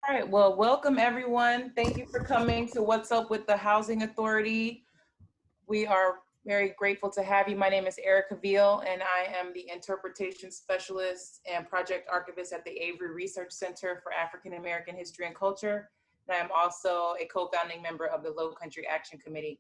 All right, well, welcome everyone. Thank you for coming to What's Up with the Housing Authority. We are very grateful to have you. My name is Erica Veal, and I am the Interpretation Specialist and Project Archivist at the Avery Research Center for African American History and Culture. And I am also a co-founding member of the Low Country Action Committee.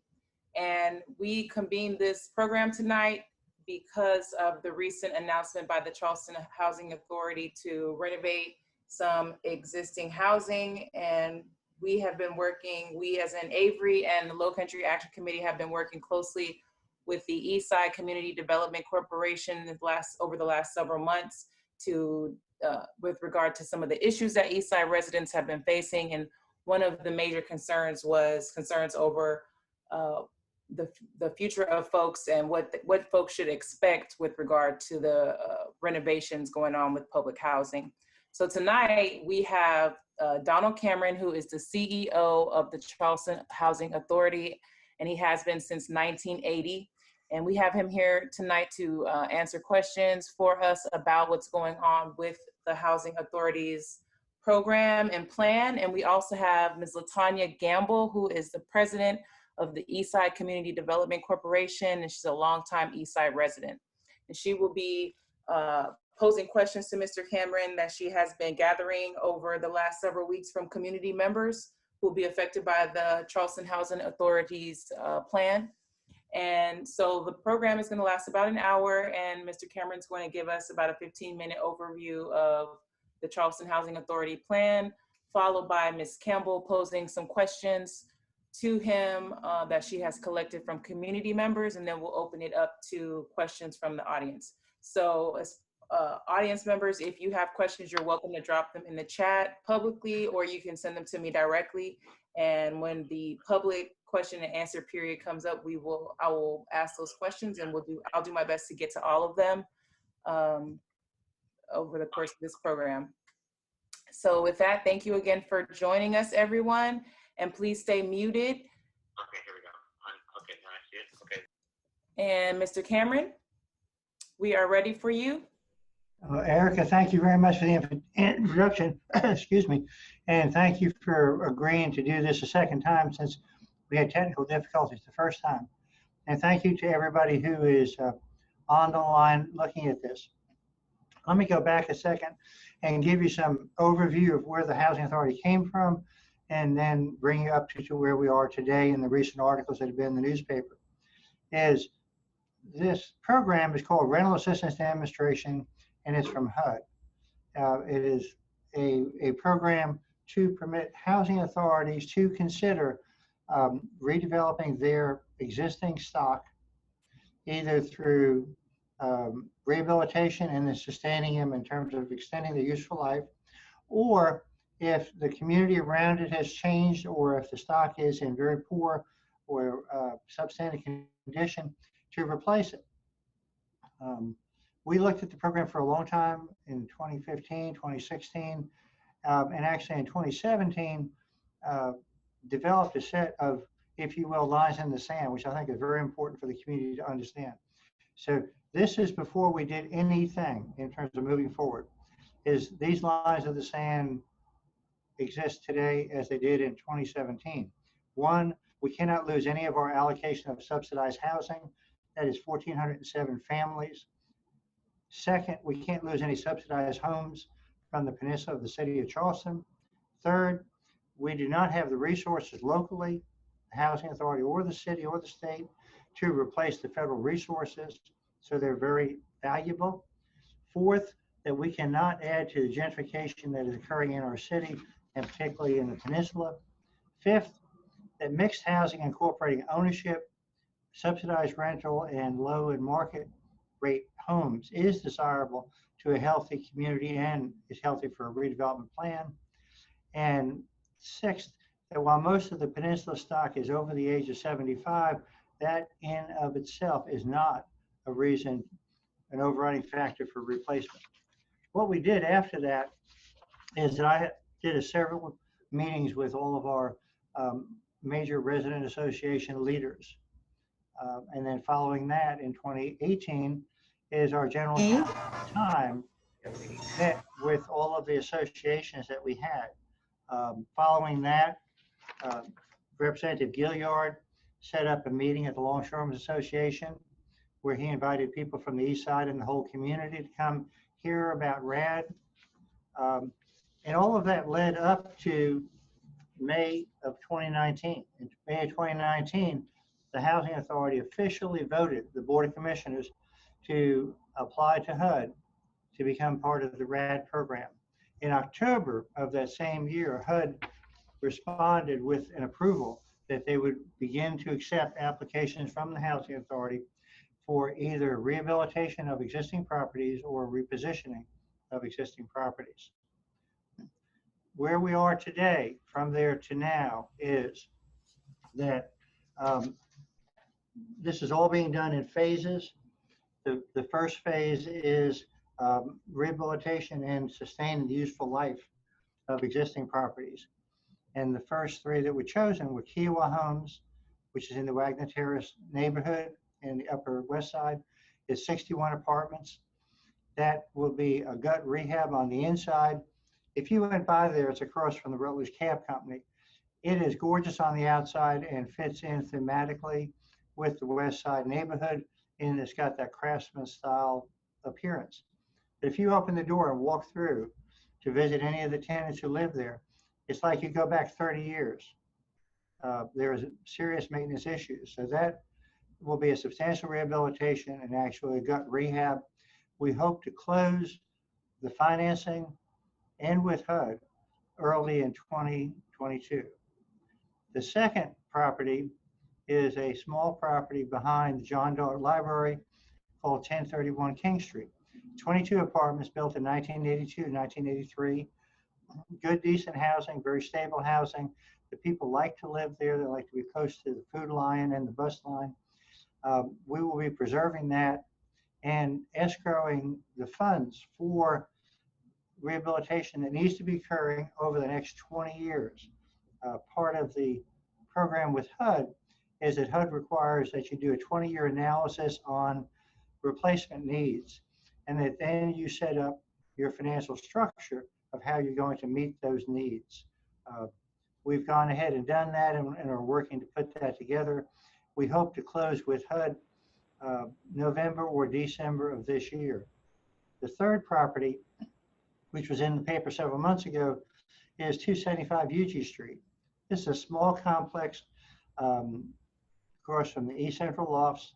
And we convened this program tonight because of the recent announcement by the Charleston Housing Authority to renovate some existing housing. And we have been working, we as in Avery and the Low Country Action Committee have been working closely with the Eastside Community Development Corporation over the last several months to, with regard to some of the issues that Eastside residents have been facing. And one of the major concerns was concerns over the future of folks and what folks should expect with regard to the renovations going on with public housing. So tonight we have Donald Cameron, who is the CEO of the Charleston Housing Authority, and he has been since 1980. And we have him here tonight to answer questions for us about what's going on with the Housing Authority's program and plan. And we also have Ms. LaTanya Gamble, who is the president of the Eastside Community Development Corporation, and she's a longtime Eastside resident. And she will be posing questions to Mr. Cameron that she has been gathering over the last several weeks from community members who will be affected by the Charleston Housing Authority's plan. And so the program is going to last about an hour, and Mr. Cameron's going to give us about a 15-minute overview of the Charleston Housing Authority plan, followed by Ms. Campbell posing some questions to him that she has collected from community members, and then we'll open it up to questions from the audience. So as audience members, if you have questions, you're welcome to drop them in the chat publicly, or you can send them to me directly. And when the public question and answer period comes up, I will ask those questions, and I'll do my best to get to all of them over the course of this program. So with that, thank you again for joining us, everyone, and please stay muted. Okay, here we go. Okay, now I see it. Okay. And Mr. Cameron, we are ready for you. Erica, thank you very much for the introduction, excuse me, and thank you for agreeing to do this a second time since we had technical difficulties the first time. And thank you to everybody who is on the line looking at this. Let me go back a second and give you some overview of where the Housing Authority came from, and then bring you up to where we are today in the recent articles that have been in the newspaper. This program is called Rental Assistance Administration, and it's from HUD. It is a program to permit housing authorities to consider redeveloping their existing stock, either through rehabilitation and then sustaining them in terms of extending their useful life, or if the community around it has changed, or if the stock is in very poor or substandard condition, to replace it. We looked at the program for a long time in 2015, 2016, and actually in 2017, developed a set of, if you will, lines in the sand, which I think is very important for the community to understand. So this is before we did anything in terms of moving forward. These lines of the sand exist today as they did in 2017. One, we cannot lose any of our allocation of subsidized housing. That is 1,407 families. Second, we can't lose any subsidized homes from the peninsula of the city of Charleston. Third, we do not have the resources locally, the Housing Authority or the city or the state, to replace the federal resources, so they're very valuable. Fourth, that we cannot add to the gentrification that is occurring in our city, and particularly in the peninsula. Fifth, that mixed housing incorporating ownership, subsidized rental, and low and market rate homes is desirable to a healthy community and is healthy for a redevelopment plan. And sixth, that while most of the peninsula stock is over the age of 75, that in of itself is not a reason, an overriding factor for replacement. What we did after that is that I did several meetings with all of our major resident association leaders. And then following that in 2018 is our general time met with all of the associations that we had. Following that, uh, Representative Gilliard set up a meeting at the Longshoremen's Association where he invited people from the East Side and the whole community to come hear about RAD. And all of that led up to May of 2019. In May of 2019, the Housing Authority officially voted the Board of Commissioners to apply to HUD to become part of the RAD program. In October of that same year, HUD responded with an approval that they would begin to accept applications from the Housing Authority for either rehabilitation of existing properties or repositioning of existing properties. Where we are today, from there to now, is that this is all being done in phases. The first phase is rehabilitation and sustaining the useful life of existing properties. And the first three that were chosen were Kiowa Homes, which is in the Wagner Terrace neighborhood in the Upper West Side. It's 61 apartments. That will be a gut rehab on the inside. If you went by there, it's across from the Rutledge Cab Company. It is gorgeous on the outside and fits in thematically with the West Side neighborhood, and it's got that craftsman style appearance. But if you open the door and walk through to visit any of the tenants who live there, it's like you go back 30 years. There's serious maintenance issues. So that will be a substantial rehabilitation and actually a gut rehab. We hope to close the financing and with HUD early in 2022. The second property is a small property behind the John Dart Library called 1031 King Street. 22 apartments built in 1982, 1983. Good, decent housing, very stable housing. The people like to live there. They like to be close to the food line and the bus line. We will be preserving that and escrowing the funds for rehabilitation that needs to be occurring over the next 20 years. Part of the program with HUD is that HUD requires that you do a 20-year analysis on replacement needs, and that then you set up your financial structure of how you're going to meet those needs. We've gone ahead and done that and are working to put that together. We hope to close with HUD November or December of this year. The third property, which was in the paper several months ago, is 275 Yuji Street. This is a small complex across from the East Central Lofts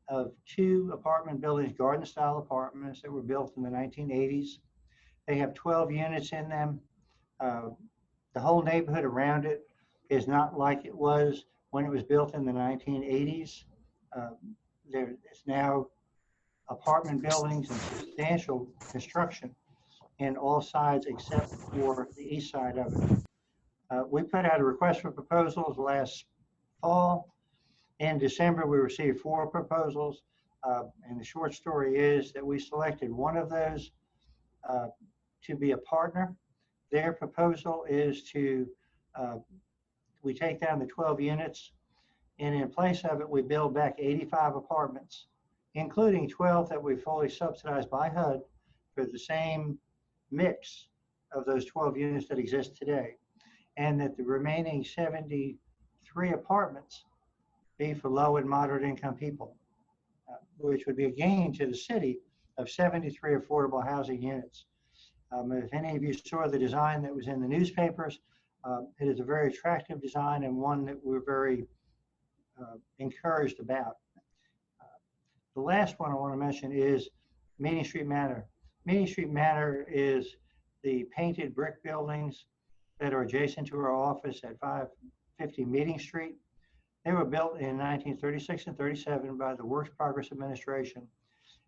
of two apartment buildings, garden style apartments that were built in the 1980s. They have 12 units in them. The whole neighborhood around it is not like it was when it was built in the 1980s. It's now apartment buildings and substantial construction in all sides except for the east side of it. We put out a request for proposals last fall. In December, we received 4 proposals. And the short story is that we selected one of those to be a partner. Their proposal is to, we take down the 12 units, and in place of it, we build back 85 apartments, including 12 that we fully subsidized by HUD for the same mix of those 12 units that exist today. And that the remaining 73 apartments be for low and moderate income people, which would be a gain to the city of 73 affordable housing units. If any of you saw the design that was in the newspapers, it is a very attractive design and one that we're very encouraged about. The last one I want to mention is Meeting Street Manor. Meeting Street Manor is the painted brick buildings that are adjacent to our office at 550 Meeting Street. They were built in 1936 and 37 by the Works Progress Administration,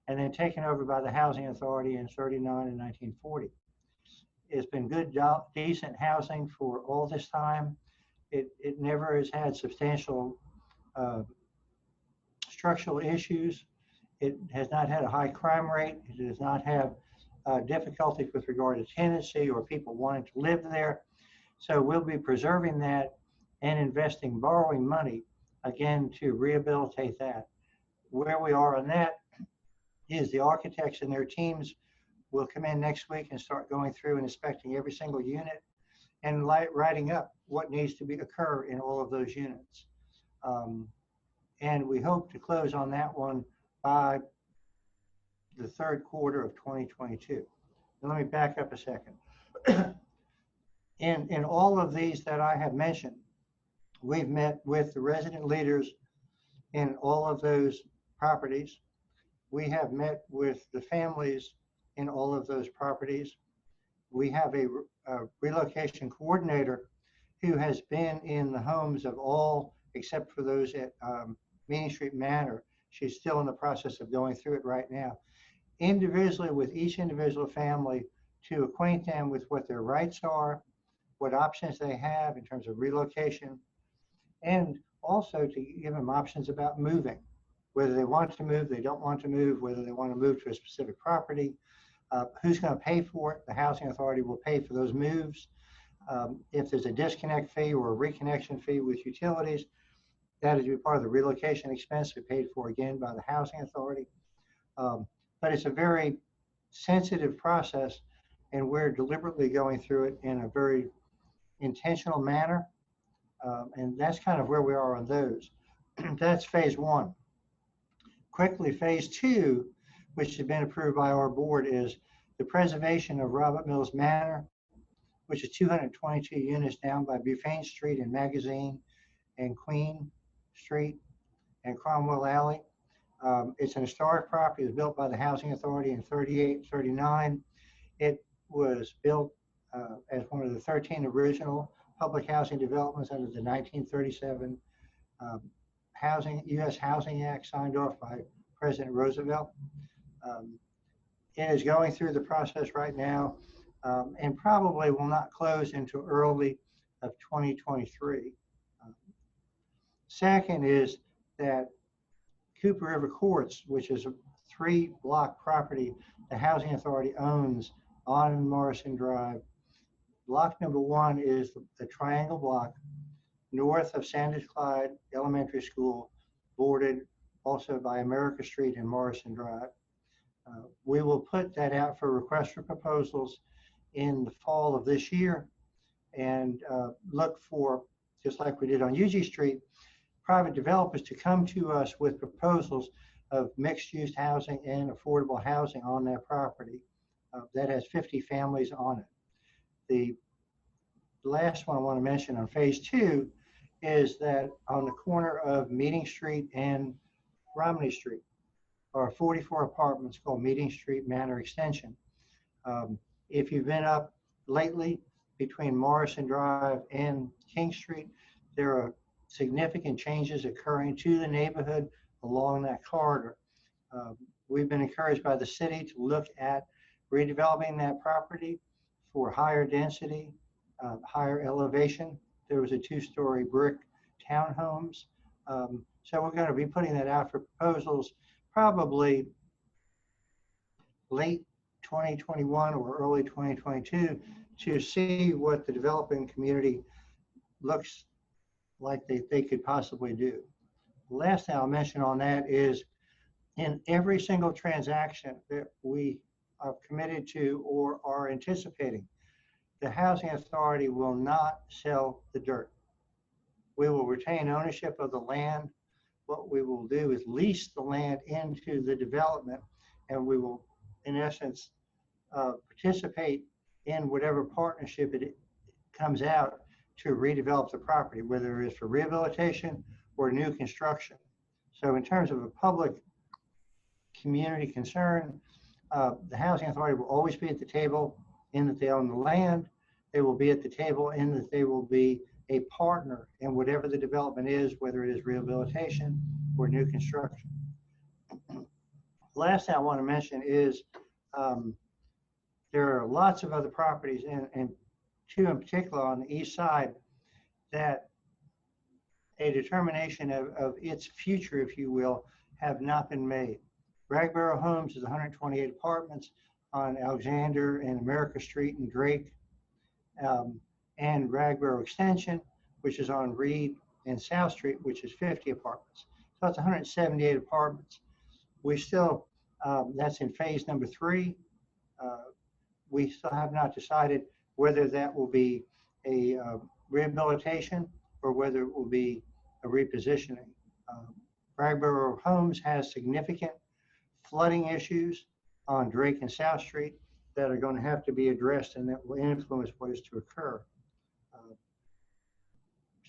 and then taken over by the Housing Authority in 39 and 1940. It's been good, decent housing for all this time. It never has had substantial structural issues. It has not had a high crime rate. It does not have difficulties with regard to tenancy or people wanting to live there. So we'll be preserving that and investing borrowing money, again, to rehabilitate that. Where we are on that is the architects and their teams will come in next week and start going through and inspecting every single unit and writing up what needs to occur in all of those units. And we hope to close on that one by the third quarter of 2022. And let me back up a second. In all of these that I have mentioned, we've met with the resident leaders in all of those properties. We have met with the families in all of those properties. We have a relocation coordinator who has been in the homes of all except for those at Meeting Street Manor. She's still in the process of going through it right now, individually with each individual family, to acquaint them with what their rights are, what options they have in terms of relocation, and also to give them options about moving, whether they want to move, they don't want to move, whether they want to move to a specific property, who's going to pay for it. The Housing Authority will pay for those moves. If there's a disconnect fee or a reconnection fee with utilities, that is to be part of the relocation expense paid for again by the Housing Authority. But it's a very sensitive process, and we're deliberately going through it in a very intentional manner. And that's kind of where we are on those. That's phase one. Quickly, phase two, which has been approved by our board, is the preservation of Robert Mills Manor, which is 222 units down by Buffane Street and Magazine and Queen Street and Cromwell Alley. It's an historic property. It was built by the Housing Authority in 38-39. It was built as one of the 13 original public housing developments under the 1937 U.S. Housing Act signed off by President Roosevelt. It is going through the process right now and probably will not close until early of 2023. Second is that Cooper River Courts, which is a 3-block property the Housing Authority owns on Morrison Drive. Block number 1 is the triangle block north of Sanders Clyde Elementary School, bordered also by America Street and Morrison Drive. We will put that out for request for proposals in the fall of this year and look for, just like we did on Yuji Street, private developers to come to us with proposals of mixed-use housing and affordable housing on that property that has 50 families on it. The last one I want to mention on phase 2 is that on the corner of Meeting Street and Romney Street are 44 apartments called Meeting Street Manor Extension. If you've been up lately between Morrison Drive and King Street, there are significant changes occurring to the neighborhood along that corridor. We've been encouraged by the city to look at redeveloping that property for higher density, higher elevation. There was a 2-story brick townhomes. So we're going to be putting that out for proposals probably late 2021 or early 2022 to see what the developing community looks like they could possibly do. The last thing I'll mention on that is in every single transaction that we are committed to or are anticipating, the Housing Authority will not sell the dirt. We will retain ownership of the land. What we will do is lease the land into the development, and we will, in essence, participate in whatever partnership it comes out to redevelop the property, whether it is for rehabilitation or new construction. So in terms of a public community concern, the Housing Authority will always be at the table in that they own the land. They will be at the table in that they will be a partner in whatever the development is, whether it is rehabilitation or new construction. Last thing I want to mention is there are lots of other properties, and 2 in particular on the east side, that a determination of its future, if you will, have not been made. Ragboro Homes is 128 apartments on Alexander and America Street and Drake, and Ragboro Extension, which is on Reed and South Street, which is 50 apartments. So it's 178 apartments. We still, that's in phase number 3. We still have not decided whether that will be a rehabilitation or whether it will be a repositioning. Bradboro Homes has significant flooding issues on Drake and South Street that are going to have to be addressed and that will influence what is to occur.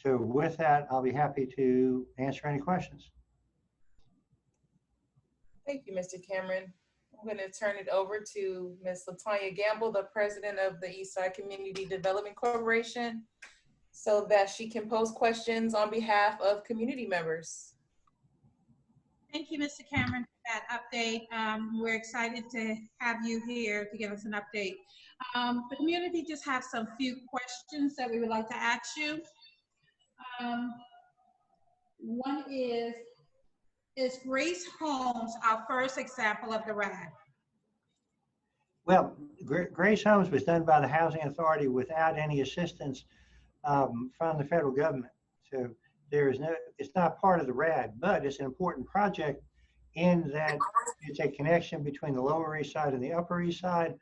So with that, I'll be happy to answer any questions. Thank you, Mr. Cameron. I'm going to turn it over to Ms. Latanya Gamble, the president of the Eastside Community Development Corporation, so that she can pose questions on behalf of community members. Thank you, Mr. Cameron, for that update. We're excited to have you here to give us an update. The community just have some few questions that we would like to ask you. One is Grace Homes our first example of the RAD? Well, Grace Homes was done by the Housing Authority without any assistance from the federal government. So there is no, it's not part of the RAD, but it's an important project in that it's a connection between the Lower East Side and the Upper East Side.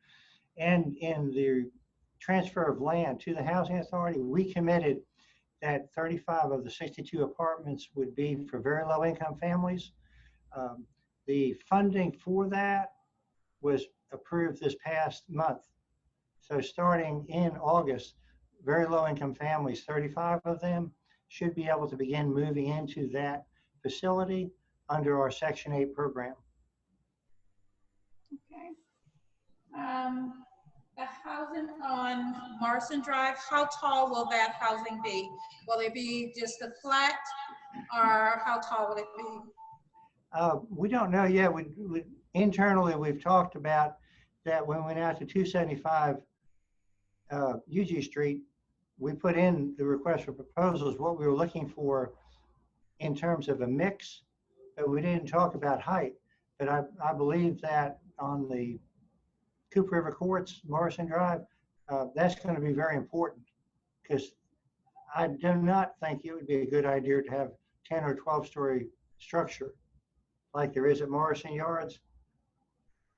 And in the transfer of land to the Housing Authority, we committed that 35 of the 62 apartments would be for very low income families. The funding for that was approved this past month. So starting in August, very low income families, 35 of them, should be able to begin moving into that facility under our Section 8 program. Okay. The housing on Morrison Drive, how tall will that housing be? Will it be just a flat, or how tall will it be? We don't know yet. Internally, we've talked about that when we went out to 275 Yuji Street, we put in the request for proposals, what we were looking for in terms of a mix, but we didn't talk about height. But I believe that on the Cooper River Courts, Morrison Drive, that's going to be very important, because I do not think it would be a good idea to have 10 or 12 story structure like there is at Morrison Yards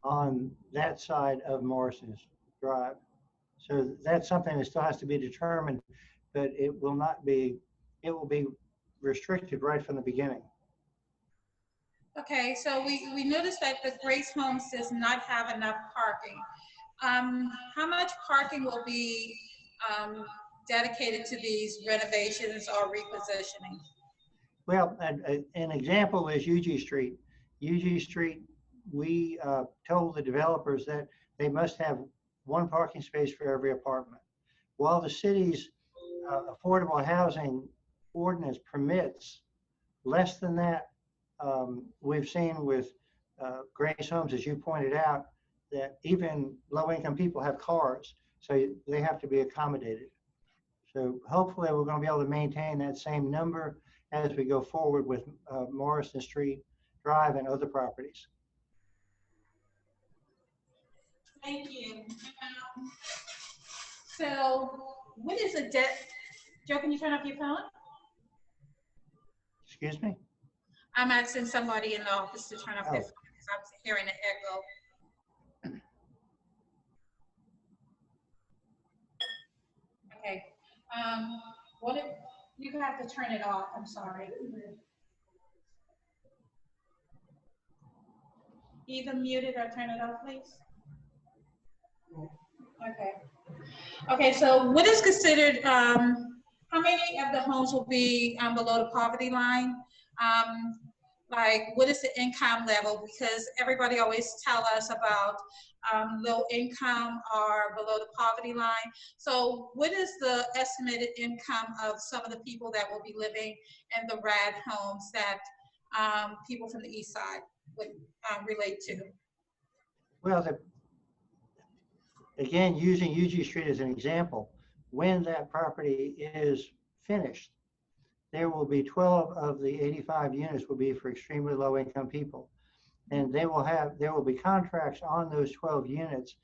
on that side of Morrison's Drive. So that's something that still has to be determined, but it will not be, it will be restricted right from the beginning. Okay, so we noticed that the Grace Homes does not have enough parking. How much parking will be dedicated to these renovations or repositioning? Well, an example is Yuji Street. Yuji Street, we told the developers that they must have one parking space for every apartment. While the city's affordable housing ordinance permits less than that, we've seen with Grace Homes, as you pointed out, that even low-income people have cars, so they have to be accommodated. So hopefully we're going to be able to maintain that same number as we go forward with Morrison Street Drive and other properties. Thank you. So what is a debt? Joe, can you turn off your phone? Excuse me? I'm asking somebody in the office to turn off their phone because I was hearing an echo. Okay. What if you have to turn it off? I'm sorry. Either mute it or turn it off, please. Okay. Okay, so what is considered, how many of the homes will be below the poverty line? Like, what is the income level? Because everybody always tell us about low income or below the poverty line. So what is the estimated income of some of the people that will be living in the RAD homes that people from the East Side would relate to? Well, again, using Yuji Street as an example, when that property is finished, there will be 12 of the 85 units will be for extremely low income people. And there will be contracts on those 12 units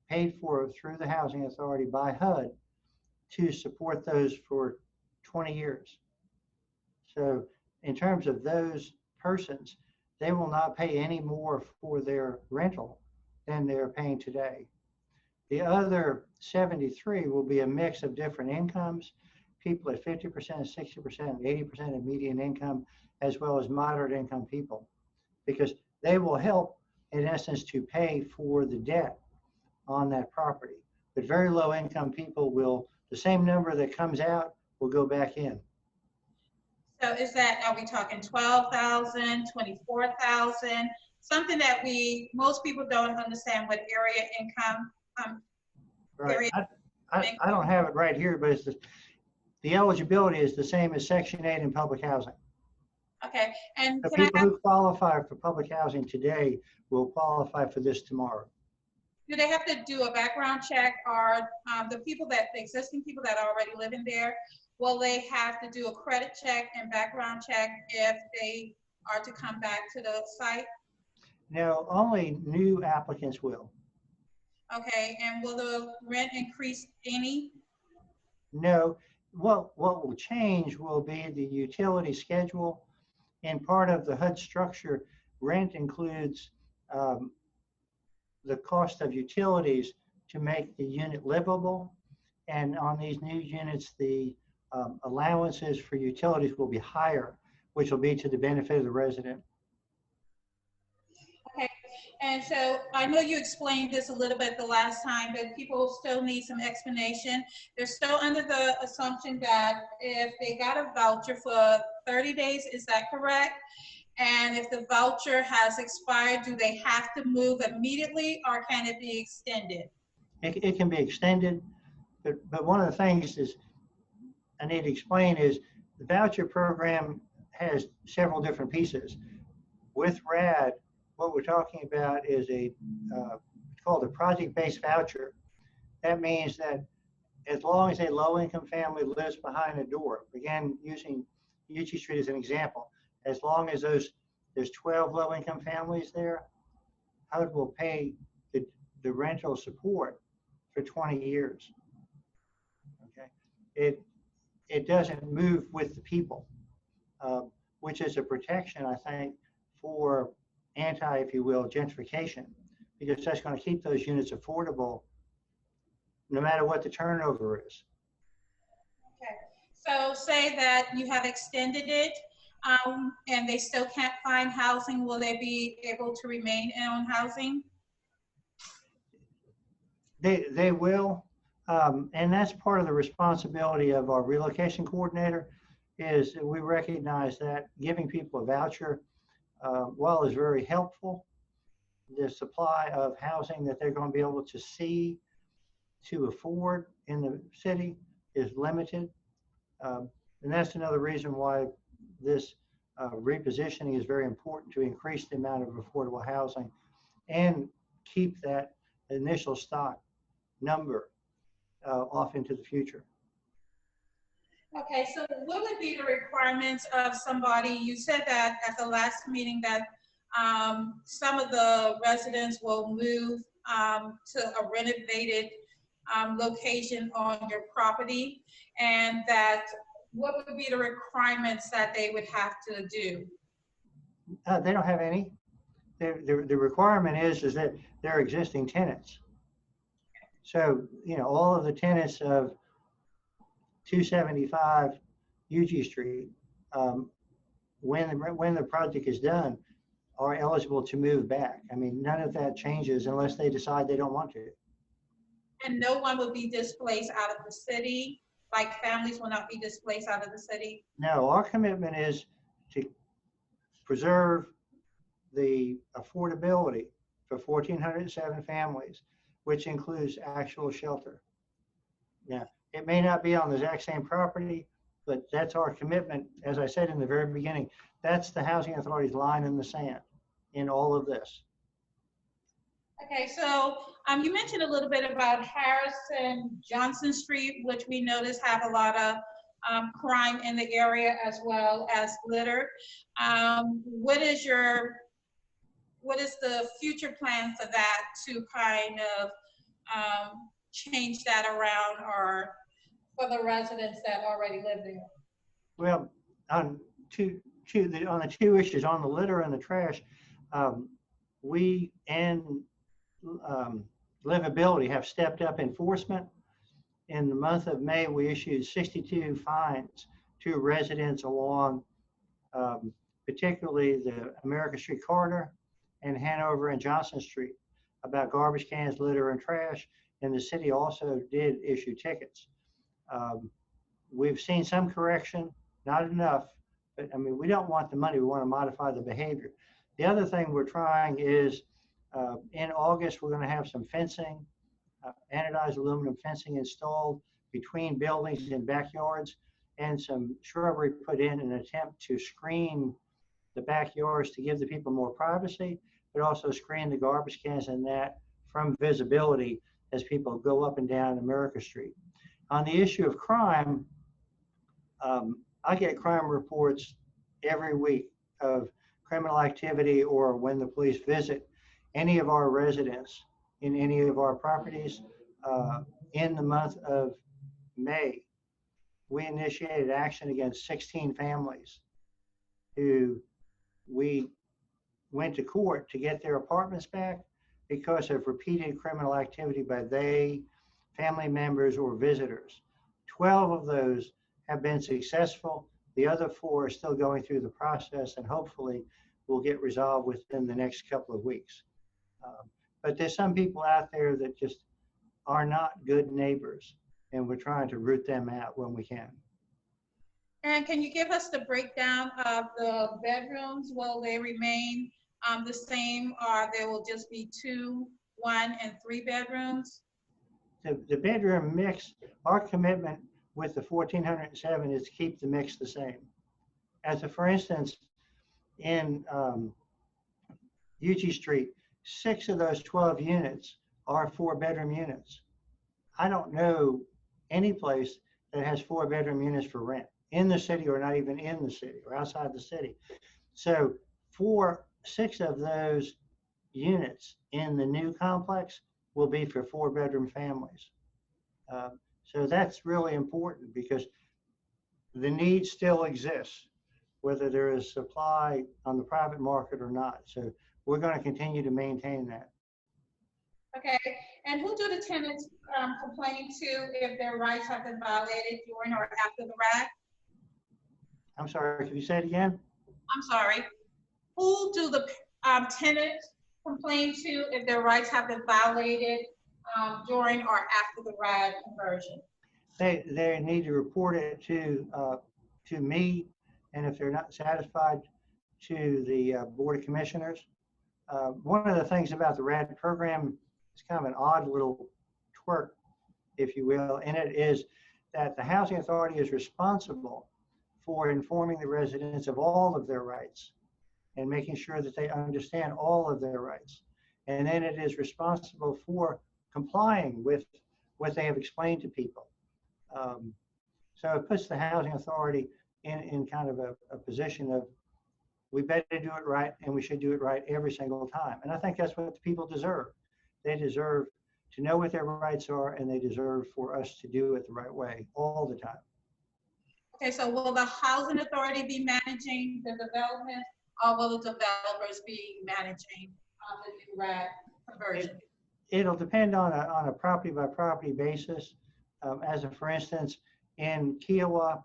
paid for through the Housing Authority by HUD to support those for 20 years. So in terms of those persons, they will not pay any more for their rental than they're paying today. The other 73 will be a mix of different incomes, people at 50%, 60%, 80% of median income, as well as moderate income people, because they will help, in essence, to pay for the debt on that property. But very low income people will, the same number that comes out will go back in. So is that, are we talking 12,000, 24,000? Something that most people don't understand what area income, Right. area I don't have it right here, but it's the eligibility is the same as Section 8 in public housing. okay, and The can I people ask, who qualify for public housing today will qualify for this tomorrow. do they have to do a background check, or the existing people that are already living there, will they have to do a credit check and background check if they are to come back to the site? Now, only new applicants will. Okay, and will the rent increase any? No, what will change will be the utility schedule. And part of the HUD structure, rent includes the cost of utilities to make the unit livable. And on these new units, the allowances for utilities will be higher, which will be to the benefit of the resident. Okay, and so I know you explained this a little bit the last time, but people still need some explanation. They're still under the assumption that if they got a voucher for 30 days, is that correct? And if the voucher has expired, do they have to move immediately, or can it be extended? It can be extended, but one of the things is I need to explain is the voucher program has several different pieces. With RAD, what we're talking about is it's called a project-based voucher. That means that as long as a low-income family lives behind a door, again, using Yuji Street as an example, as long as there's 12 low-income families there, HUD will pay the rental support for 20 years. Okay, it doesn't move with the people, which is a protection, I think, for anti, if you will, gentrification, because that's going to keep those units affordable no matter what the turnover is. Okay, so say that you have extended it and they still can't find housing, will they be able to remain in housing? They will, and that's part of the responsibility of our relocation coordinator, is that we recognize that giving people a voucher, while is very helpful, the supply of housing that they're going to be able to see to afford in the city is limited. And that's another reason why this repositioning is very important, to increase the amount of affordable housing and keep that initial stock number off into the future. Okay, so what would be the requirements of somebody? You said that at the last meeting that some of the residents will move to a renovated location on your property, and that what would be the requirements that they would have to do? They don't have any. The requirement is that they're existing tenants. So, all of the tenants of 275 Yuji Street, when the project is done, are eligible to move back. I mean, none of that changes unless they decide they don't want to. And no one will be displaced out of the city? Like families will not be displaced out of the city? No, our commitment is to preserve the affordability for 1,407 families, which includes actual shelter. Yeah, it may not be on the exact same property, but that's our commitment. As I said in the very beginning, that's the Housing Authority's line in the sand in all of this. Okay, so you mentioned a little bit about Harrison Johnson Street, which we notice have a lot of crime in the area, as well as litter. What is the future plan for that to kind of change that around, or for the residents that already live there? Well, on the two issues, on the litter and the trash, we and Livability have stepped up enforcement. In the month of May, we issued 62 fines to residents along particularly the America Street corridor and Hanover and Johnson Street about garbage cans, litter, and trash. And the city also did issue tickets. We've seen some correction, not enough, but I mean, we don't want the money, we want to modify the behavior. The other thing we're trying is in August, we're going to have some fencing, anodized aluminum fencing installed between buildings and backyards, and some shrubbery put in an attempt to screen the backyards to give the people more privacy, but also screen the garbage cans and that from visibility as people go up and down America Street. On the issue of crime, I get crime reports every week of criminal activity or when the police visit any of our residents in any of our properties. In the month of May, we initiated action against 16 families who we went to court to get their apartments back because of repeated criminal activity by they, family members, or visitors. 12 of those have been successful. The other 4 are still going through the process and hopefully will get resolved within the next couple of weeks. But there's some people out there that just are not good neighbors, and we're trying to root them out when we can. And can you give us the breakdown of the bedrooms? Will they remain the same, or there will just be 2, 1, and 3 bedrooms? The bedroom mix, our commitment with the 1,407 is to keep the mix the same. For instance, in Yuji Street, 6 of those 12 units are 4-bedroom units. I don't know any place that has 4-bedroom units for rent in the city or not even in the city or outside the city. So 6 of those units in the new complex will be for 4-bedroom families. So that's really important because the need still exists, whether there is supply on the private market or not. So we're going to continue to maintain that. Okay, and who do the tenants complain to if their rights have been violated during or after the RAD? I'm sorry, can you say it again? I'm sorry. Who do the tenants complain to if their rights have been violated during or after the RAD conversion? They need to report it to me, and if they're not satisfied, to the Board of Commissioners. One of the things about the RAD program, it's kind of an odd little twerk, if you will, and it is that the Housing Authority is responsible for informing the residents of all of their rights and making sure that they understand all of their rights. And then it is responsible for complying with what they have explained to people. So it puts the Housing Authority in kind of a position of, we better do it right, and we should do it right every single time. And I think that's what the people deserve. They deserve to know what their rights are, and they deserve for us to do it the right way all the time. Okay, so will the Housing Authority be managing the development, or will the developers be managing the new RAD conversion? It'll depend on a property by property basis. For instance, in Kiowa,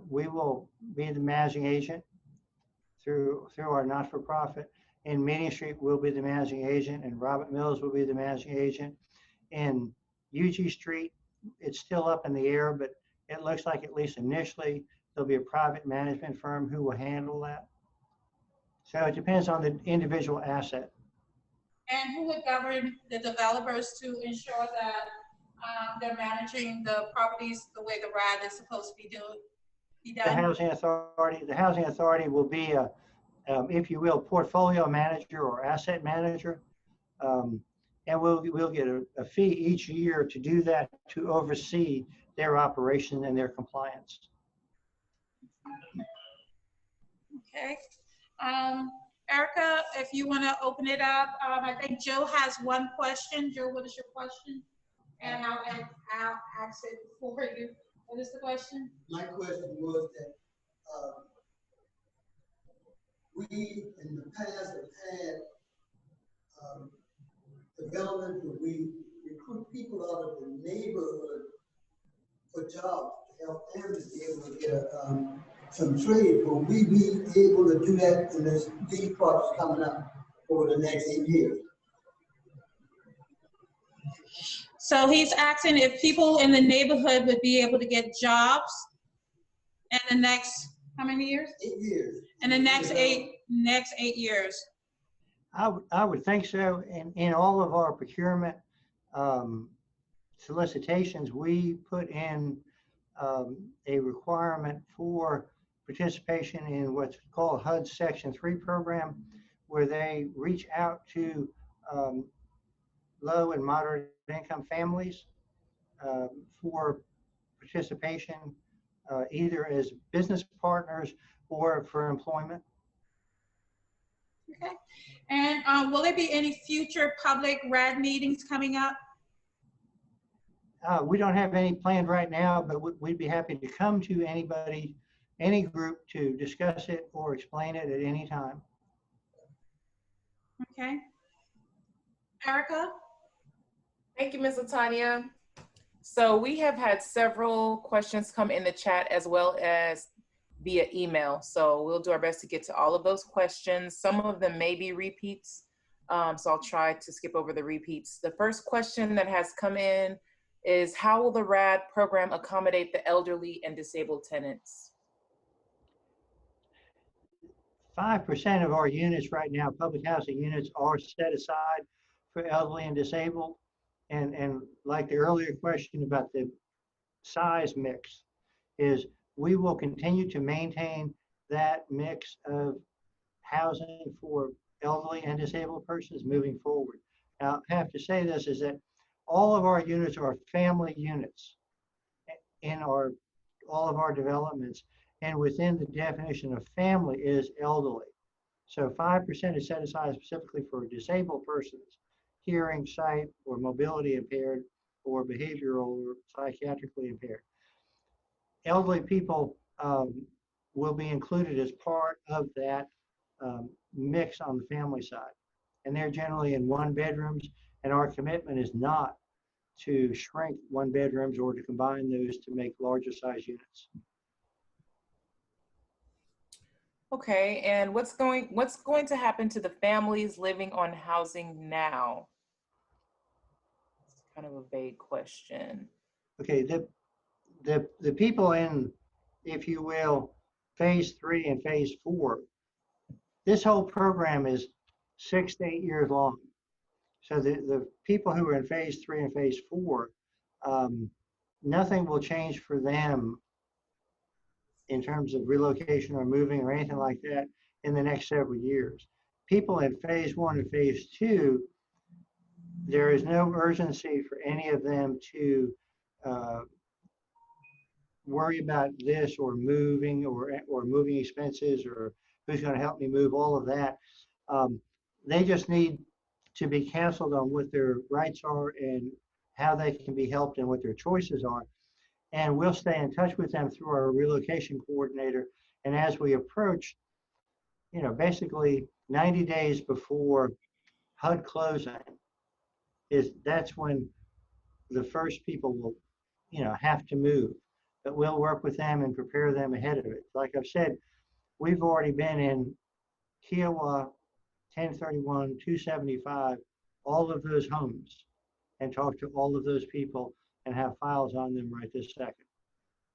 we will be the managing agent through our not-for-profit. In Meeting Street, we'll be the managing agent, and Robert Mills will be the managing agent. In Yuji Street, it's still up in the air, but it looks like at least initially there'll be a private management firm who will handle that. So it depends on the individual asset. And who would govern the developers to ensure that they're managing the properties the way the RAD is supposed to be done? The Housing Authority will be a, if you will, portfolio manager or asset manager. And we'll get a fee each year to do that, to oversee their operation and their compliance. Okay. Erica, if you want to open it up, I think Joe has one question. Joe, what is your question? And I'll ask it for you. What is the question? My question was that we in the past have had development where we recruit people out of the neighborhood for jobs to help them to be able to get some trade. Will we be able to do that in these projects coming up over the next 8 years? So he's asking if people in the neighborhood would be able to get jobs in the next, how many years? 8 years. In the next eight years. I would think so. In all of our procurement solicitations, we put in a requirement for participation in what's called HUD's Section 3 program, where they reach out to low and moderate income families for participation, either as business partners or for employment. Okay. And will there be any future public RAD meetings coming up? We don't have any planned right now, but we'd be happy to come to any group to discuss it or explain it at any time. Okay. Erica? Thank you, Ms. Latanya. So we have had several questions come in the chat as well as via email. So we'll do our best to get to all of those questions. Some of them may be repeats, so I'll try to skip over the repeats. The first question that has come in is, how will the RAD program accommodate the elderly and disabled tenants? 5% of our units right now, public housing units, are set aside for elderly and disabled. And like the earlier question about the size mix, is we will continue to maintain that mix of housing for elderly and disabled persons moving forward. Now, I have to say this, is that all of our units are family units in all of our developments, and within the definition of family is elderly. So 5% is set aside specifically for disabled persons, hearing, sight, or mobility impaired, or behavioral or psychiatrically impaired. Elderly people will be included as part of that mix on the family side. And they're generally in one bedrooms, and our commitment is not to shrink one bedrooms or to combine those to make larger size units. Okay, and what's going to happen to the families living on housing now? It's kind of a vague question. Okay, the people in, if you will, phase 3 and phase 4, this whole program is 6 to 8 years long. So the people who are in phase 3 and phase 4, nothing will change for them in terms of relocation or moving or anything like that in the next several years. People in phase 1 and phase 2, there is no urgency for any of them to worry about this or moving or moving expenses or who's going to help me move, all of that. They just need to be counseled on what their rights are and how they can be helped and what their choices are. And we'll stay in touch with them through our relocation coordinator. And as we approach, basically 90 days before HUD closing, that's when the first people will, have to move. But we'll work with them and prepare them ahead of it. Like I've said, we've already been in Kiowa, 1031, 275, all of those homes, and talked to all of those people and have files on them right this second.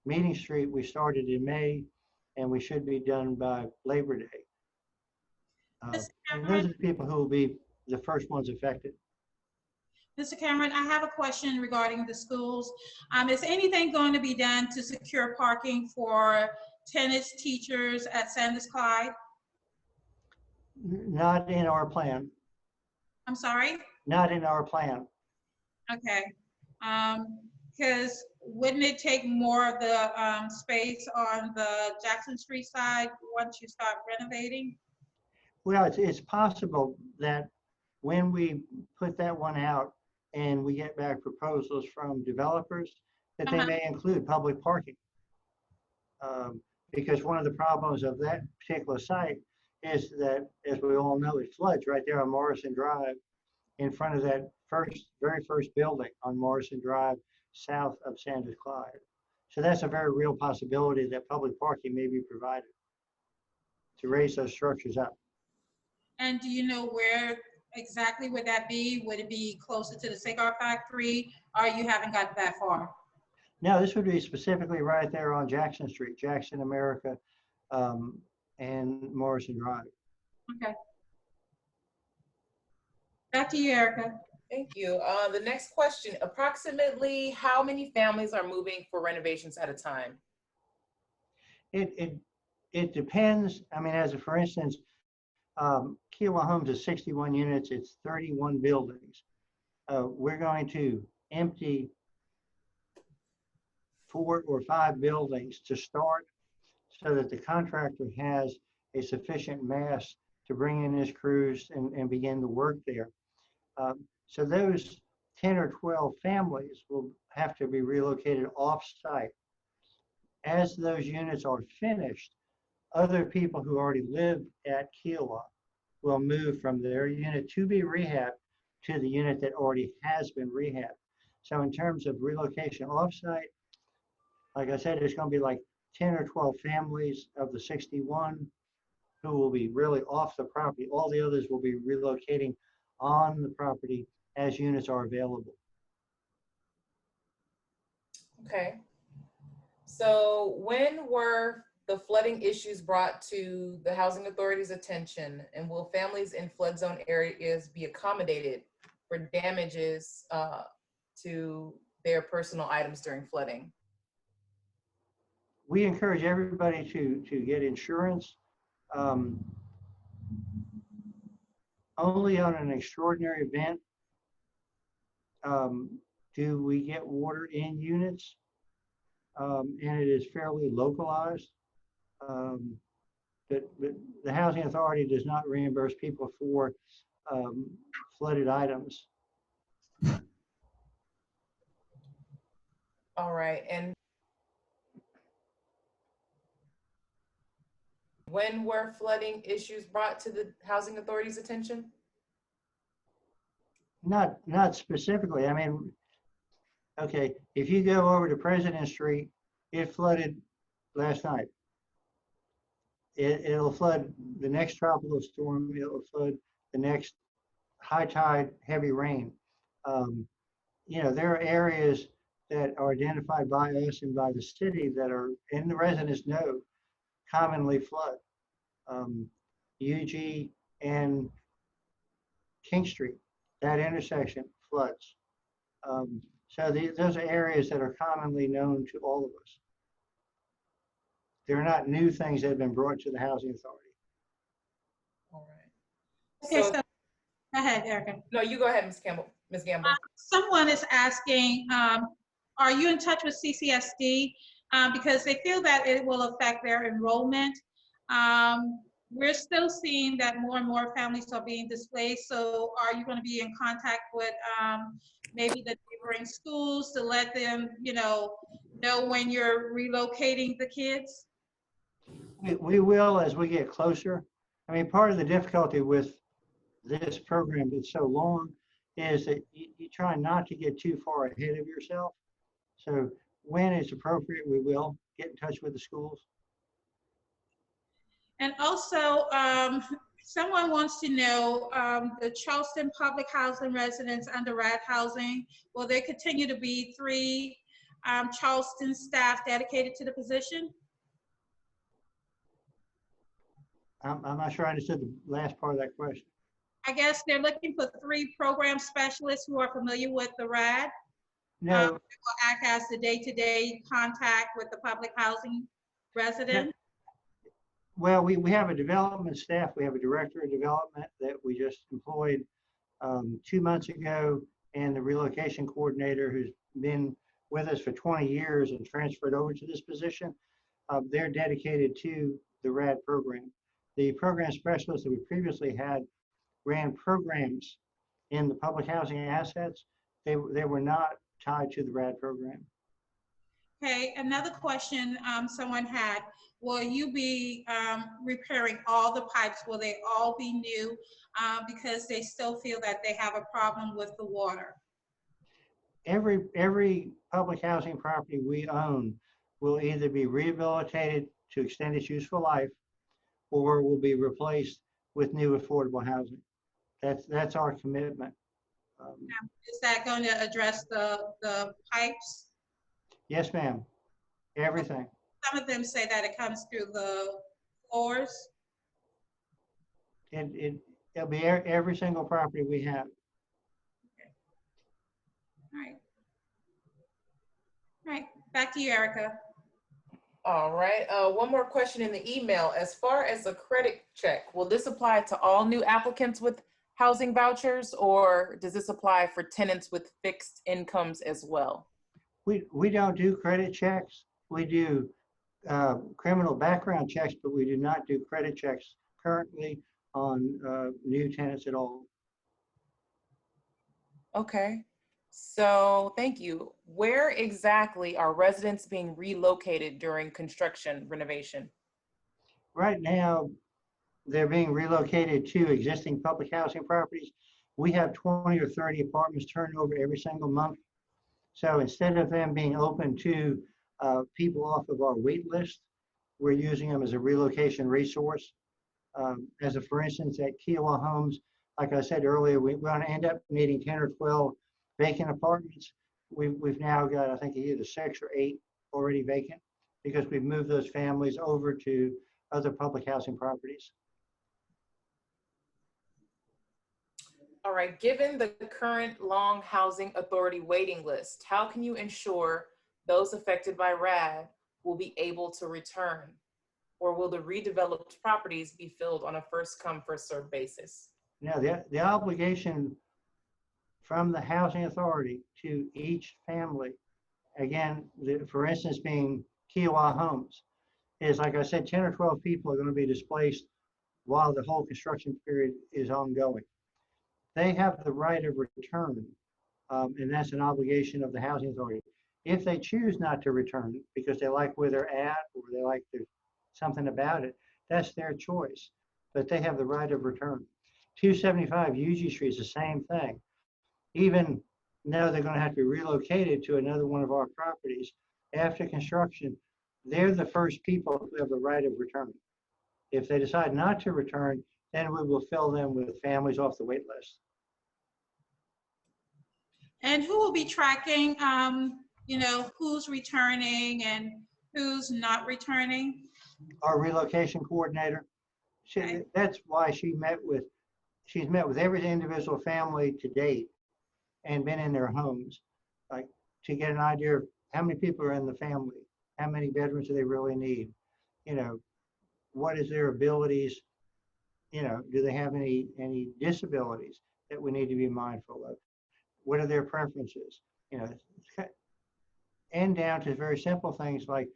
Meeting Street, we started in May, and we should be done by Labor Day. And those are the people who will be the first ones affected. Mr. Cameron, I have a question regarding the schools. Is anything going to be done to secure parking for tenants, teachers at Sanders Clyde? Not in our plan. I'm sorry? Not in our plan. Okay. Because wouldn't it take more of the space on the Jackson Street side once you start renovating? Well, it's possible that when we put that one out and we get back proposals from developers, that they may include public parking. Because one of the problems of that particular site is that, as we all know, it floods right there on Morrison Drive in front of that very first building on Morrison Drive, south of Sanders Clyde. So that's a very real possibility that public parking may be provided to raise those structures up. And do you know where exactly would that be? Would it be closer to the cigar factory, or you haven't got that far? No, this would be specifically right there on Jackson Street, Jackson, America, and Morrison Drive. Okay. Back to you, Erica. Thank you. The next question, approximately how many families are moving for renovations at a time? It depends. I mean, for instance, Kiowa Homes is 61 units. It's 31 buildings. We're going to empty 4 or 5 buildings to start so that the contractor has a sufficient mass to bring in his crews and begin the work there. So those 10 or 12 families will have to be relocated off-site. As those units are finished, other people who already live at Kiowa will move from their unit to be rehabbed to the unit that already has been rehabbed. So in terms of relocation off-site, like I said, there's going to be like 10 or 12 families of the 61 who will be really off the property. All the others will be relocating on the property as units are available. Okay. So when were the flooding issues brought to the Housing Authority's attention, and will families in flood zone areas be accommodated for damages to their personal items during flooding? We encourage everybody to get insurance. Only on an extraordinary event do we get water in units, and it is fairly localized. But the Housing Authority does not reimburse people for flooded items. All right, and when were flooding issues brought to the Housing Authority's attention? Not specifically. I mean, okay, if you go over to President Street, it flooded last night. It'll flood the next tropical storm. It'll flood the next high tide, heavy rain. You know, there are areas that are identified by us and by the city that are, and the residents know, commonly flood. UG and King Street, that intersection floods. So those are areas that are commonly known to all of us. They're not new things that have been brought to the Housing Authority. All right. Okay, So, so go ahead, Erica. no, you go ahead, Ms. Campbell, Ms. Gamble. Someone is asking, are you in touch with CCSD? Because they feel that it will affect their enrollment. We're still seeing that more and more families are being displaced. So are you going to be in contact with maybe the neighboring schools to let them, know when you're relocating the kids? We will as we get closer. I mean, part of the difficulty with this program that's so long is that you try not to get too far ahead of yourself. So when it's appropriate, we will get in touch with the schools. And also, someone wants to know, the Charleston public housing residents under RAD housing, will there continue to be 3 Charleston staff dedicated to the position? I'm not sure I understood the last part of that question. I guess they're looking for 3 program specialists who are familiar with the RAD. No, Will act as the day-to-day contact with the public housing resident. well, we have a development staff. We have a director of development that we just employed 2 months ago, and the relocation coordinator who's been with us for 20 years and transferred over to this position. They're dedicated to the RAD program. The program specialists that we previously had ran programs in the public housing assets. They were not tied to the RAD program. Okay, another question someone had, will you be repairing all the pipes? Will they all be new because they still feel that they have a problem with the water? Every public housing property we own will either be rehabilitated to extend its useful life or will be replaced with new affordable housing. That's our commitment. Is that going to address the pipes? Yes, ma'am. Everything. Some of them say that it comes through the floors. It'll be every single property we have. All right. All right, back to you, Erica. All right, one more question in the email. As far as a credit check, will this apply to all new applicants with housing vouchers, or does this apply for tenants with fixed incomes as well? We don't do credit checks. We do criminal background checks, but we do not do credit checks currently on new tenants at all. Okay, so thank you. Where exactly are residents being relocated during construction renovation? Right now, they're being relocated to existing public housing properties. We have 20 or 30 apartments turned over every single month. So instead of them being open to people off of our wait list, we're using them as a relocation resource. As a, for instance, at Kiowa Homes, like I said earlier, we're going to end up needing 10 or 12 vacant apartments. We've now got, I think, either 6 or 8 already vacant because we've moved those families over to other public housing properties. All right, given the current long housing authority waiting list, how can you ensure those affected by RAD will be able to return? Or will the redeveloped properties be filled on a first come, first served basis? Now, the obligation from the housing authority to each family, again, for instance, being Kiowa Homes, is like I said, 10 or 12 people are going to be displaced while the whole construction period is ongoing. They have the right of return, and that's an obligation of the housing authority. If they choose not to return because they like where they're at or they like something about it, that's their choice, but they have the right of return. 275 Yuji Street is the same thing. Even though they're going to have to be relocated to another one of our properties after construction, they're the first people who have the right of return. If they decide not to return, then we will fill them with families off the wait list. And who will be tracking, who's returning and who's not returning? Our relocation coordinator, Okay. that's why she's met with every individual family to date and been in their homes, like to get an idea of how many people are in the family, how many bedrooms do they really need, what is their abilities, do they have any disabilities that we need to be mindful of? What are their preferences? And down to very simple things like,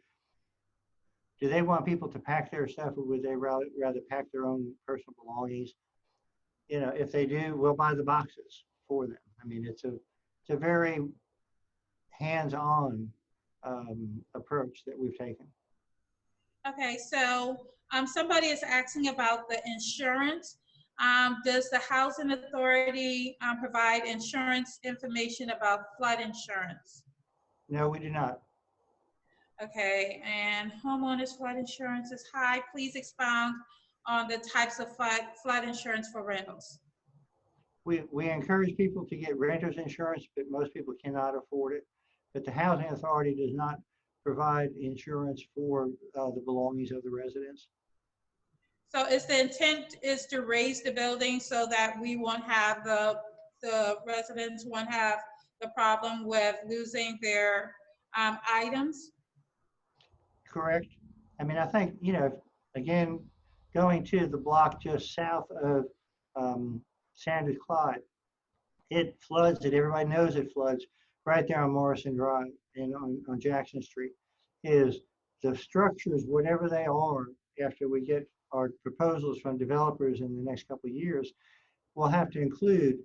do they want people to pack their stuff or would they rather pack their own personal belongings? If they do, we'll buy the boxes for them. I mean, it's a very hands-on approach that we've taken. Okay, so somebody is asking about the insurance. Does the Housing Authority provide insurance information about flood insurance? No, we do not. Okay, and homeowners flood insurance is high. Please expound on the types of flood insurance for rentals. We encourage people to get renter's insurance, but most people cannot afford it. But the Housing Authority does not provide insurance for the belongings of the residents. So is the intent is to raise the building so that we won't have the residents won't have the problem with losing their items? Correct. I mean, I think, again, going to the block just south of Sanders Clyde, it floods it. Everybody knows it floods right there on Morrison Drive and on Jackson Street. Is the structures, whatever they are, after we get our proposals from developers in the next couple of years, will have to include,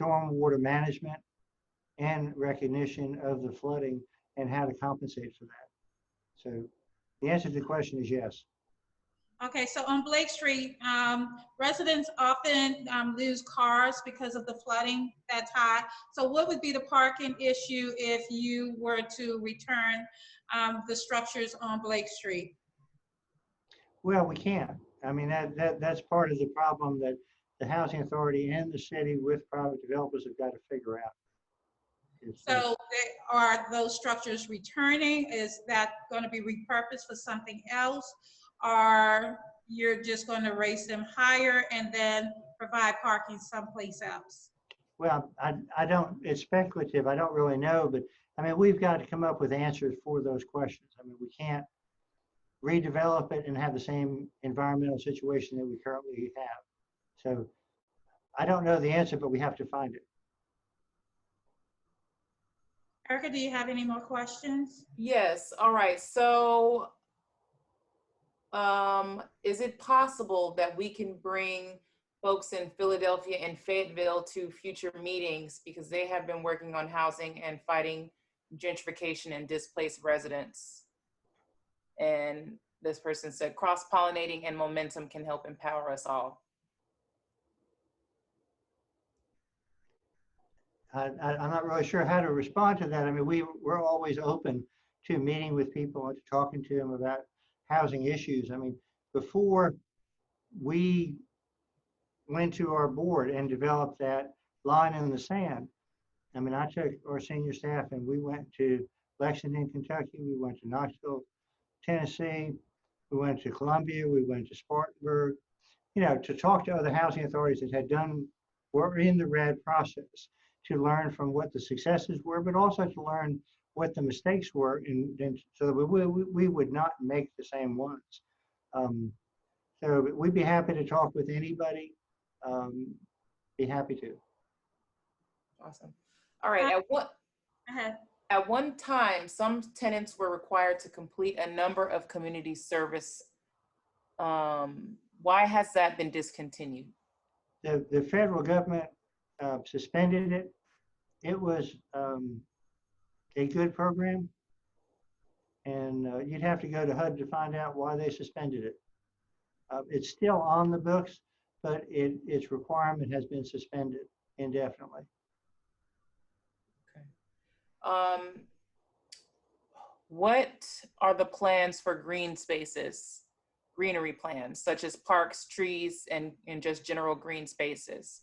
stormwater management, and recognition of the flooding and how to compensate for that. So the answer to the question is yes. Okay, so on Blake Street, residents often lose cars because of the flooding that's high. So what would be the parking issue if you were to return the structures on Blake Street? Well, we can't. I mean, that's part of the problem that the housing authority and the city with private developers have got to figure out. So are those structures returning? Is that going to be repurposed for something else? Or you're just going to raise them higher and then provide parking someplace else? Well, I don't, it's speculative. I don't really know, but I mean, we've got to come up with answers for those questions. I mean, we can't redevelop it and have the same environmental situation that we currently have. So I don't know the answer, but we have to find it. Erica, do you have any more questions? Yes, all right, so is it possible that we can bring folks in Philadelphia and Fayetteville to future meetings, because they have been working on housing and fighting gentrification and displaced residents? And this person said, cross-pollinating and momentum can help empower us all. I'm not really sure how to respond to that. I mean, we're always open to meeting with people and to talking to them about housing issues. I mean, before we went to our board and developed that line in the sand, I mean, I took our senior staff and we went to Lexington, Kentucky. We went to Knoxville, Tennessee. We went to Columbia. We went to Spartanburg, you know, to talk to other housing authorities that had done, were in the RAD process, to learn from what the successes were, but also to learn what the mistakes were, and so that we would not make the same ones. So we'd be happy to talk with anybody. Be happy to. Awesome. All right, Uh-huh. at one time, some tenants were required to complete a number of community service. Why has that been discontinued? The federal government suspended it. It was a good program, and you'd have to go to HUD to find out why they suspended it. It's still on the books, but its requirement has been suspended indefinitely. Okay. What are the plans for green spaces, greenery plans, such as parks, trees, and just general green spaces?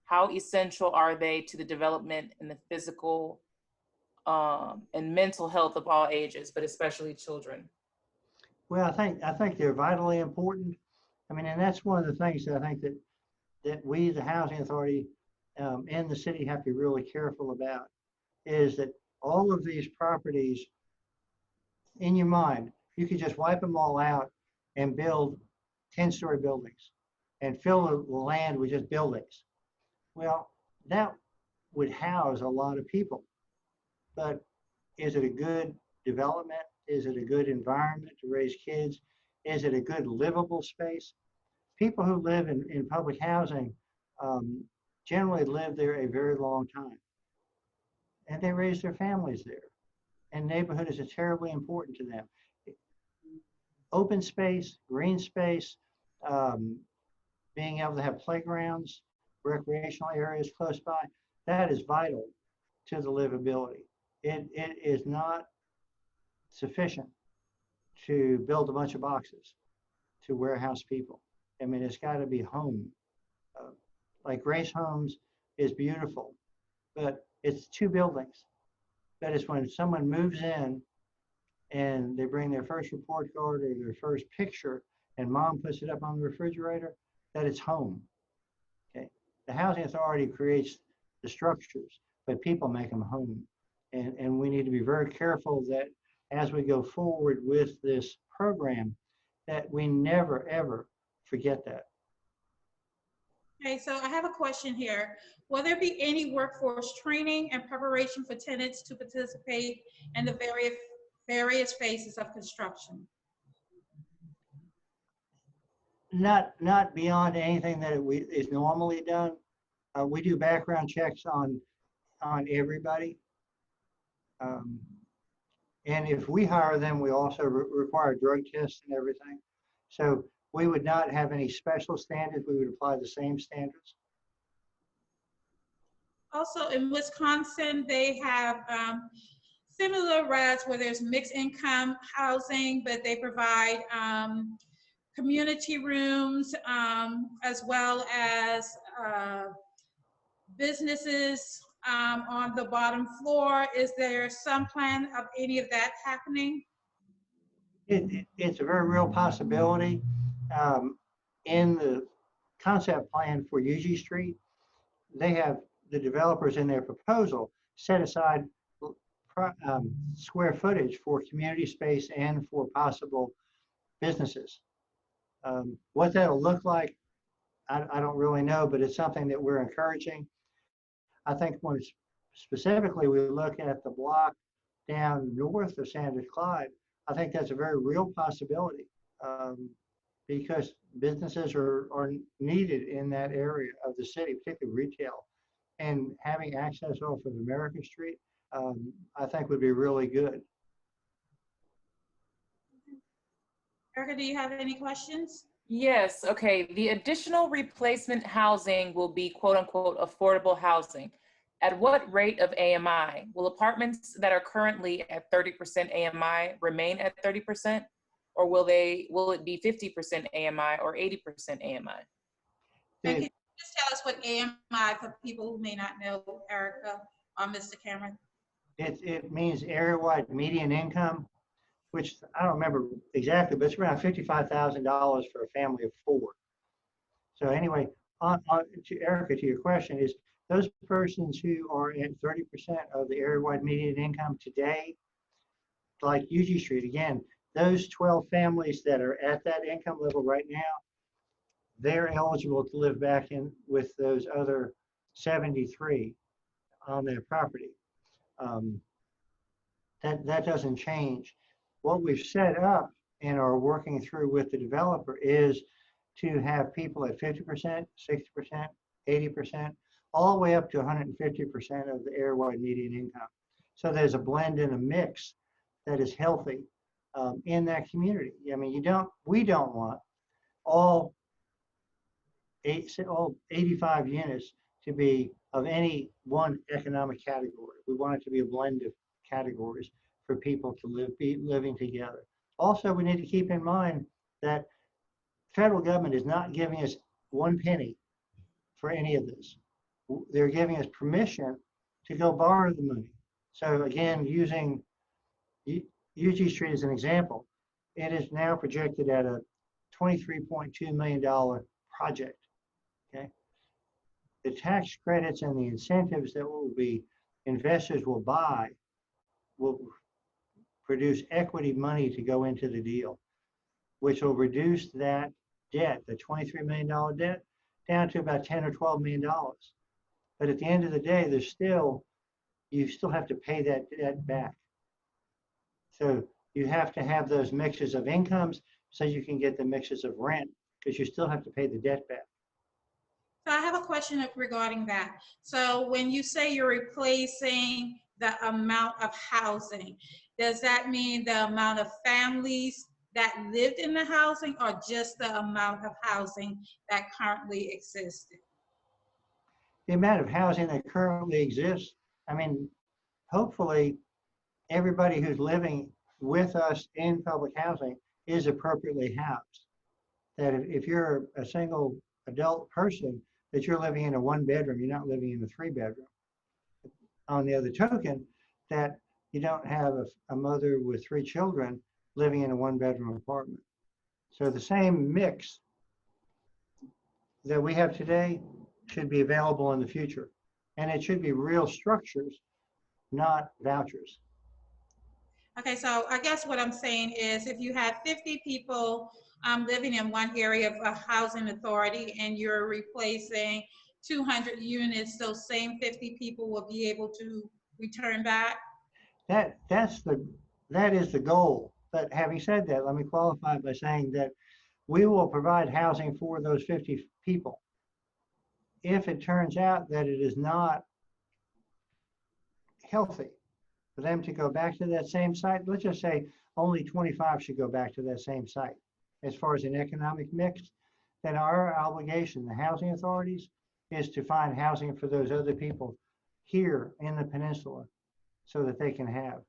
How essential are they to the development and the physical and mental health of all ages, but especially children? Well, I think they're vitally important. I mean, and that's one of the things that I think that we, the housing authority, and the city have to be really careful about, is that all of these properties, in your mind, you could just wipe them all out and build 10-story buildings and fill the land with just buildings. Well, that would house a lot of people, but is it a good development? Is it a good environment to raise kids? Is it a good livable space? People who live in public housing generally live there a very long time, and they raise their families there. And neighborhood is terribly important to them. Open space, green space, being able to have playgrounds, recreational areas close by, that is vital to the livability. It is not sufficient to build a bunch of boxes to warehouse people. I mean, it's got to be home. Like Grace Homes is beautiful, but it's 2 buildings. But it's when someone moves in and they bring their first report card or their first picture and mom puts it up on the refrigerator, that it's home. Okay. The housing authority creates the structures, but people make them home. And we need to be very careful that as we go forward with this program, that we never, ever forget that. Okay, so I have a question here. Will there be any workforce training and preparation for tenants to participate in the various phases of construction? Not beyond anything that is normally done. We do background checks on on everybody. And if we hire them, we also require drug tests and everything. So we would not have any special standards. We would apply the same standards. Also in Wisconsin, they have similar routes where there's mixed income housing, but they provide community rooms as well as businesses on the bottom floor. Is there some plan of any of that happening? It's a very real possibility. In the concept plan for Yuji Street, they have the developers in their proposal set aside square footage for community space and for possible businesses. What that'll look like, I don't really know, but it's something that we're encouraging. I think when specifically we look at the block down north of Sanders Clyde, I think that's a very real possibility because businesses are needed in that area of the city, particularly retail. And having access off of America Street, I think would be really good. Erica, do you have any questions? Yes, okay. The additional replacement housing will be quote unquote affordable housing. At what rate of AMI? Will apartments that are currently at 30% AMI remain at 30%? Or will it be 50% AMI or 80% AMI? And can you just tell us what AMI for people who may not know, Erica or Mr. Cameron? It means area-wide median income, which I don't remember exactly, but it's around $55,000 for a family of 4. So anyway, to Erica, to your question is, those persons who are at 30% of the area-wide median income today, like Yuji Street, again, those 12 families that are at that income level right now, they're eligible to live back in with those other 73 on their property. That doesn't change. What we've set up and are working through with the developer is to have people at 50%, 60%, 80%, all the way up to 150% of the area-wide median income. So there's a blend and a mix that is healthy in that community. I mean, we don't want all 85 units to be of any one economic category. We want it to be a blend of categories for people to be living together. Also, we need to keep in mind that federal government is not giving us 1 penny for any of this. They're giving us permission to go borrow the money. So again, using Yuji Street as an example, it is now projected at a $23.2 million project. Okay, the tax credits and the incentives that investors will buy will produce equity money to go into the deal, which will reduce that debt, the $23 million debt, down to about $10 or $12 million. But at the end of the day, you still have to pay that debt back. So you have to have those mixes of incomes so you can get the mixes of rent, because you still have to pay the debt back. So I have a question regarding that. So when you say you're replacing the amount of housing, does that mean the amount of families that lived in the housing or just the amount of housing that currently existed? The amount of housing that currently exists, I mean, hopefully everybody who's living with us in public housing is appropriately housed. That if you're a single adult person, that you're living in a 1-bedroom, you're not living in a 3-bedroom. On the other token, that you don't have a mother with 3 children living in a 1-bedroom apartment. So the same mix that we have today should be available in the future. And it should be real structures, not vouchers. Okay, so I guess what I'm saying is if you have 50 people living in one area of a housing authority and you're replacing 200 units, those same 50 people will be able to return back? That is the goal. But having said that, let me qualify by saying that we will provide housing for those 50 people. If it turns out that it is not healthy for them to go back to that same site. Let's just say only 25 should go back to that same site. As far as an economic mix, then our obligation, the housing authorities, is to find housing for those other people here in the peninsula so that they can have.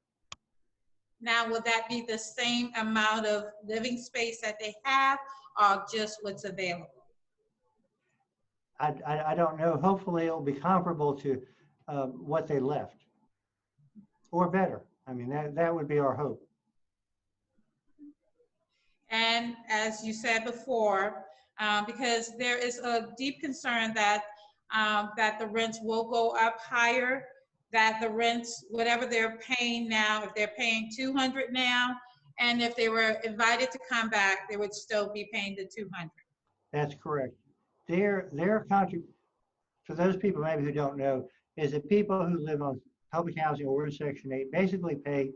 Now, will that be the same amount of living space that they have, or just what's available? I don't know. Hopefully it'll be comparable to what they left or better. I mean, that would be our hope. And as you said before, because there is a deep concern that that the rents will go up higher, that the rents, whatever they're paying now, if they're paying 200 now, and if they were invited to come back, they would still be paying the 200. That's correct. Their for those people maybe who don't know, is that people who live on public housing or in Section 8 basically pay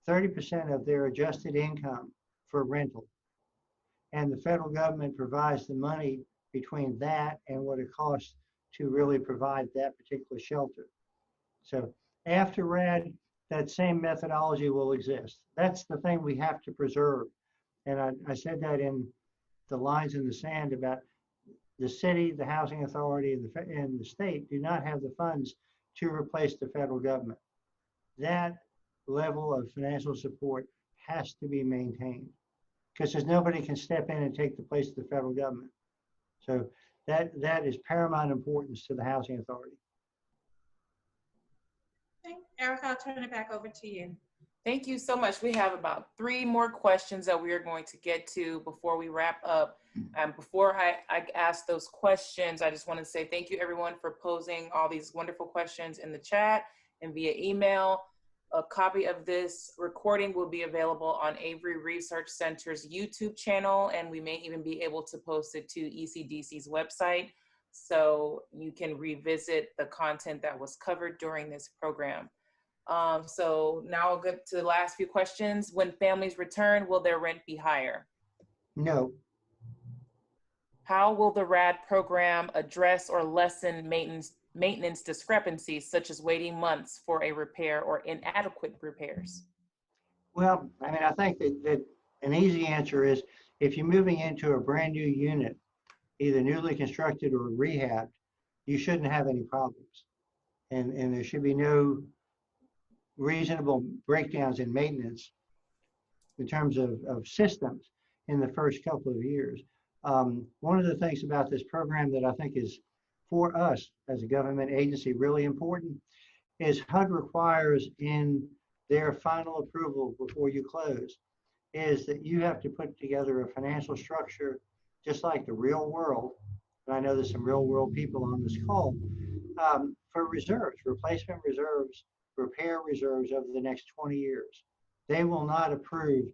30% of their adjusted income for rental. And the federal government provides the money between that and what it costs to really provide that particular shelter. So after RAD, that same methodology will exist. That's the thing we have to preserve. And I said that in the lines in the sand about the city, the housing authority, and the state do not have the funds to replace the federal government. That level of financial support has to be maintained because there's nobody can step in and take the place of the federal government. So that is paramount importance to the housing authority. Okay, Erica, I'll turn it back over to you. Thank you so much. We have about 3 more questions that we are going to get to before we wrap up. Before I ask those questions, I just want to say thank you everyone for posing all these wonderful questions in the chat and via email. A copy of this recording will be available on Avery Research Center's YouTube channel, and we may even be able to post it to ECDC's website so you can revisit the content that was covered during this program. So now I'll get to the last few questions. When families return, will their rent be higher? No. How will the RAD program address or lessen maintenance discrepancies, such as waiting months for a repair or inadequate repairs? Well, I mean, I think that an easy answer is if you're moving into a brand new unit, either newly constructed or rehabbed, you shouldn't have any problems. And there should be no reasonable breakdowns in maintenance in terms of systems in the first couple of years. One of the things about this program that I think is for us as a government agency really important is HUD requires in their final approval before you close is that you have to put together a financial structure just like the real world. And I know there's some real world people on this call for reserves, replacement reserves, repair reserves over the next 20 years. They will not approve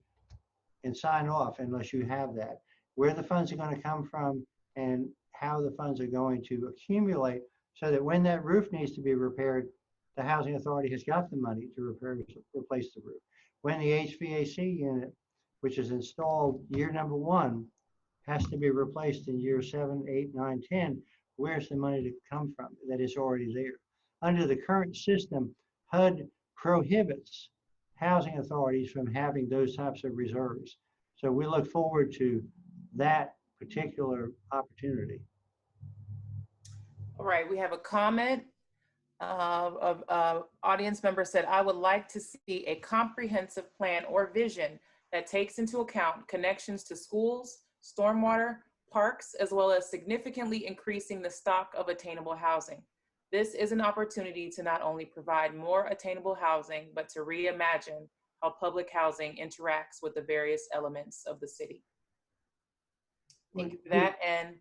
and sign off unless you have that. Where the funds are going to come from and how the funds are going to accumulate so that when that roof needs to be repaired, the housing authority has got the money to replace the roof. When the HVAC unit, which is installed year number 1, has to be replaced in year 7, 8, 9, 10, where's the money to come from that is already there? Under the current system, HUD prohibits housing authorities from having those types of reserves. So we look forward to that particular opportunity. All right, we have a comment of audience member said, I would like to see a comprehensive plan or vision that takes into account connections to schools, stormwater, parks, as well as significantly increasing the stock of attainable housing. This is an opportunity to not only provide more attainable housing, but to reimagine how public housing interacts with the various elements of the city. Thank you for that. And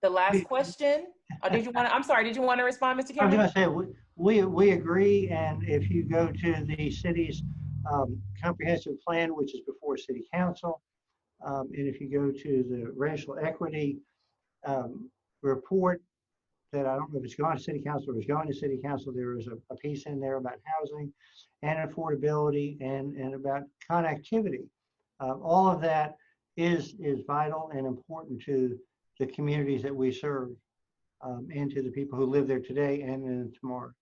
the last question, did you want to, I'm sorry, did you want to respond, Mr. Cameron? I was going to say, we agree. And if you go to the city's comprehensive plan, which is before city council, and if you go to the racial equity report that I don't know if it's gone to city council or it's going to city council, there is a piece in there about housing and affordability and about connectivity. All of that is vital and important to the communities that we serve and to the people who live there today and tomorrow.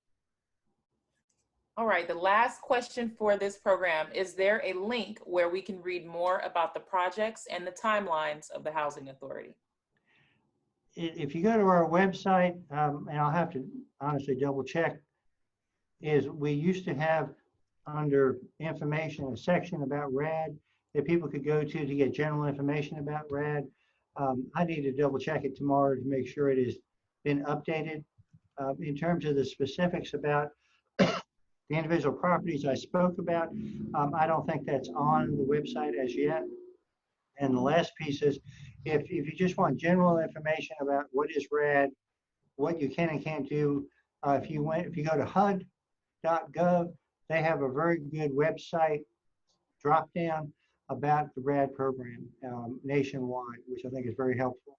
All right, the last question for this program, is there a link where we can read more about the projects and the timelines of the Housing Authority? If you go to our website, and I'll have to honestly double check, is we used to have under information a section about RAD that people could go to get general information about RAD. I need to double check it tomorrow to make sure it has been updated. In terms of the specifics about the individual properties I spoke about, I don't think that's on the website as yet. And the last piece is, if you just want general information about what is RAD, what you can and can't do, if you go to HUD.gov, they have a very good website drop down about the RAD program nationwide, which I think is very helpful.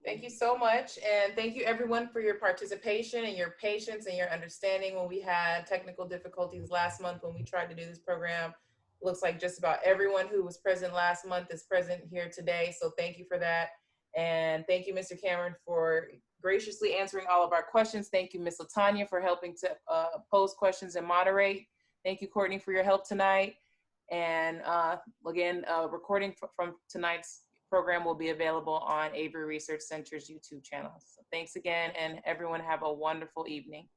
Thank you so much. And thank you everyone for your participation and your patience and your understanding when we had technical difficulties last month when we tried to do this program. Looks like just about everyone who was present last month is present here today. So thank you for that. And thank you, Mr. Cameron, for graciously answering all of our questions. Thank you, Ms. Latanya, for helping to pose questions and moderate. Thank you, Courtney, for your help tonight. And again, recording from tonight's program will be available on Avery Research Center's YouTube channel. So thanks again, and everyone have a wonderful evening.